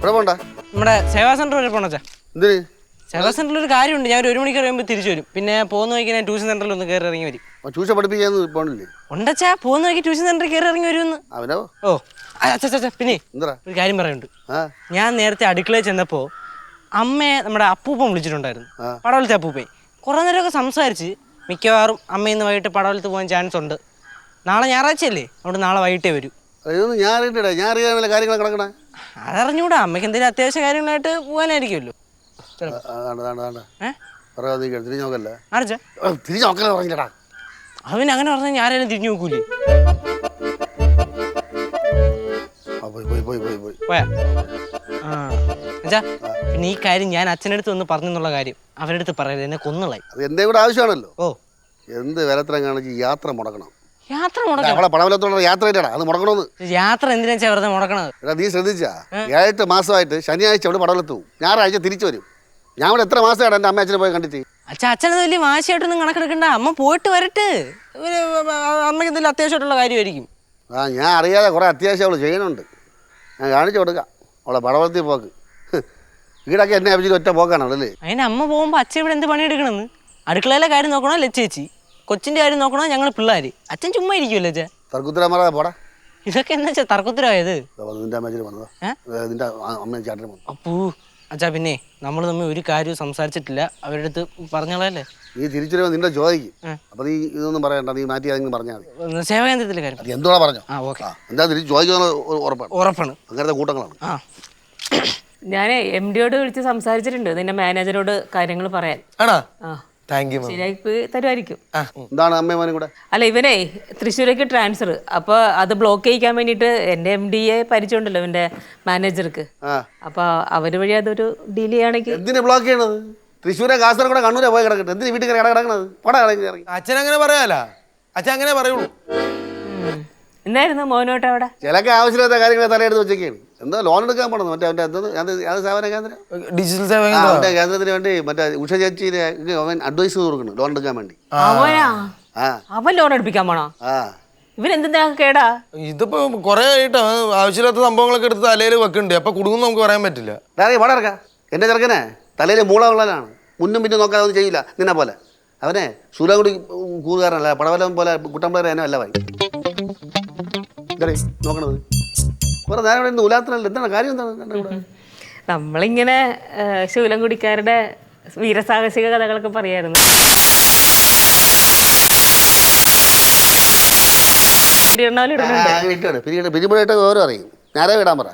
നമ്മുടെ സേവാ സെന്റർ വരെ പോണച്ചാ. സേവാ സെന്ററിൽ ഒരു കാര്യമുണ്ട്. ഞാൻ 1 മണിക്ക് കഴിയുമ്പോൾ തിരിച്ചു വരും. പിന്നെ പോകുന്ന വഴിക്ക് ഞാൻ ട്യൂഷൻ സെന്ററിൽ ഒന്ന് കയറി ഇറങ്ങി വരും. ട്യൂഷൻ പഠിപ്പിക്കാന്നില്ലേ? ഉണ്ടച്ചാ, പോകുന്ന വഴിക്ക് ട്യൂഷൻ സെന്ററിൽ കയറി ഇറങ്ങി വരുമെന്ന്. ഓ അച്ഛാ, പിന്നെ ഒരു കാര്യം പറയുന്നുണ്ട്. ഞാൻ നേരത്തെ അടുക്കളയിൽ ചെന്നപ്പോ അമ്മയെ നമ്മുടെ അപ്പൂപ്പൻ വിളിച്ചിട്ടുണ്ടായിരുന്നു. പടവലത്തെ അപ്പൂപ്പൻ കുറെ നേരമൊക്കെ സംസാരിച്ച്. മിക്കവാറും അമ്മയിന്ന് വൈകിട്ട് പടവലത്ത് പോകാൻ ചാൻസ് ഉണ്ട്. നാളെ ഞായറാഴ്ചയല്ലേ, അതുകൊണ്ട് നാളെ വൈകിട്ടേ വരൂ. അതറിഞ്ഞൂടാ, അമ്മയ്ക്ക് എന്തെങ്കിലും അത്യാവശ്യ കാര്യങ്ങളായിട്ട് പോകാനായിരിക്കുമല്ലോ. അവന് അങ്ങനെ പറഞ്ഞാൽ ഞാനും തിരിഞ്ഞു നോക്കൂലേ. പിന്നെ ഈ കാര്യം ഞാൻ അച്ഛനടുത്ത് ഒന്ന് പറഞ്ഞെന്നുള്ള കാര്യം അവരുടെ അടുത്ത് പറയരുത്, എന്നെ കൊന്നുകളായി. എന്റെ കൂടെ ആവശ്യമാണല്ലോ. എന്ത് വിലത്തരം കാണിച്ച് യാത്ര മുടക്കണം. യാത്ര എന്തിനാ വെറുതെ മുടക്കണത്? നീ ശ്രദ്ധിച്ചാ? 7 മാസമായിട്ട് ശനിയാഴ്ച അവിടെ പടവലത്ത് പോകും, ഞായറാഴ്ച തിരിച്ചു വരും. ഞാൻ ഇവിടെ എത്ര മാസമായിട്ട് എന്റെ അമ്മ അച്ഛനെ പോയി കണ്ടിട്ട്. അച്ഛനത് വലിയ വാശിയായിട്ടൊന്നും കണക്കെടുക്കണ്ട. അമ്മ പോയിട്ട് വരട്ടെ. അമ്മയ്ക്ക് എന്തെങ്കിലും അത്യാവശ്യമായിട്ടുള്ള കാര്യമായിരിക്കും. ഞാൻ അറിയാതെ കുറെ അത്യാവശ്യം അവള് ചെയ്യണുണ്ട്. ഞാൻ കാണിച്ചു കൊടുക്കാം അവളെ പടവലത്തിൽ പോക്ക്. വീടൊക്കെ എന്നെ അഭിജിച്ച് ഒറ്റ പോക്കാണല്ലേ. അതിന് അമ്മ പോകുമ്പോ അച്ഛൻ ഇവിടെ എന്ത് പണിയെടുക്കണമെന്ന്? അടുക്കളയിലെ കാര്യം നോക്കണോ ലച്ചേച്ചി, കൊച്ചിന്റെ കാര്യം നോക്കണോ ഞങ്ങൾ പിള്ളേര്? അച്ഛൻ ചുമ്മാ ഇരിക്കുമല്ലോ അച്ഛാ. തർക്കുത്തരം പോടാ. ഇതൊക്കെ എന്നാ വെച്ചാ തർക്കുത്തരമായത്? അപ്പൂ അച്ഛാ, പിന്നെ നമ്മൾ തമ്മിൽ ഒരു കാര്യവും സംസാരിച്ചിട്ടില്ല. അവരുടെ അടുത്ത് പറഞ്ഞോളല്ലേ. നീ തിരിച്ചു നിന്റെ ചോദിക്കും. അപ്പൊ നീ ഇതൊന്നും പറയണ്ട, നീ മാറ്റി ആരെങ്കിലും പറഞ്ഞാൽ മതി. സേവാകേന്ദ്രത്തിലെ കാര്യം എന്തോടാ പറഞ്ഞു. എന്താ തിരിച്ചു ചോദിക്കുന്നത്? ഉറപ്പാണ്. അങ്ങനത്തെ കൂട്ടങ്ങളാണ്. ഞാൻ MD-യോട് വിളിച്ച് സംസാരിച്ചിട്ടുണ്ട്, നിന്റെ മാനേജരോട് കാര്യങ്ങൾ പറയാൻ. ശരിയായി തരുമായിരിക്കും. അല്ല, ഇവനെ തൃശ്ശൂരേക്ക് ട്രാൻസ്ഫർ. അപ്പൊ അത് ബ്ലോക്ക് ചെയ്യിക്കാൻ വേണ്ടിട്ട് എന്റെ MD-യെ പരിചയമുണ്ടല്ലോ ഇവന്റെ മാനേജർക്ക്. അപ്പൊ അവര് വഴി അതൊരു ഡീൽ ചെയ്യുകയാണെങ്കിൽ. എന്തിനാ ബ്ലോക്ക് ചെയ്യണത്? തൃശ്ശൂരെ, കാസർഗോഡ്, കണ്ണൂരെ പോയി കിടക്കട്ടെ. എന്തിനാ വീട്ടിൽ കിടക്കണത്? അച്ഛൻ അങ്ങനെ പറയാല. അച്ഛൻ അങ്ങനെ പറയുള്ളൂ. എന്തായിരുന്നു മോനോട്ട് അവിടെ? ചിലക്ക് ആവശ്യമില്ലാത്ത കാര്യങ്ങൾ തലയെടുത്ത് വെച്ചൊക്കെയാണ്. എന്താ ലോൺ എടുക്കാൻ പോണത്? മറ്റേ സേവന കേന്ദ്രം, ഡിജിറ്റൽ സേവന കേന്ദ്രത്തിന് വേണ്ടി മറ്റേ ഉഷ ചേച്ചിനെ അവൻ അഡ്വൈസ് കൊടുക്കണം ലോൺ എടുക്കാൻ വേണ്ടി. അവൻ ലോൺ എടുപ്പിക്കാൻ പോണോ? ഇവൻ എന്തിനാ കേടാ? ഇതിപ്പോ കൊറേ ആയിട്ട് ആവശ്യമില്ലാത്ത സംഭവങ്ങളൊക്കെ എടുത്ത് തലയിൽ വെക്കുന്നുണ്ട്. അപ്പൊ കുടുങ്ങും നമുക്ക് പറയാൻ പറ്റില്ല. പാടറക്ക എന്റെ ചെറുക്കനെ തലയിൽ മൂളമുള്ളതാണ്. മുന്നും പിന്നും നോക്കാതെ ഒന്നും ചെയ്യില്ല നിന്നെ പോലെ. അവനെ സൂര്യൻകുടി കൂറുകാരനല്ല, പടവലം പോലെ കുട്ടമ്പിളരെ തന്നെ അല്ല. നോക്കണത് കുറെ നേരം ഉലാത്തനല്ല. എന്താണ് കാര്യം? എന്താണ് നമ്മളിങ്ങനെ ശൂലംകുടിക്കാരുടെ വീരസാഹസിക കഥകളൊക്കെ പറയായിരുന്നു. പിരിമുറയിട്ട് ഓരോ അറിയും. നേരെ വിടാൻ പറ.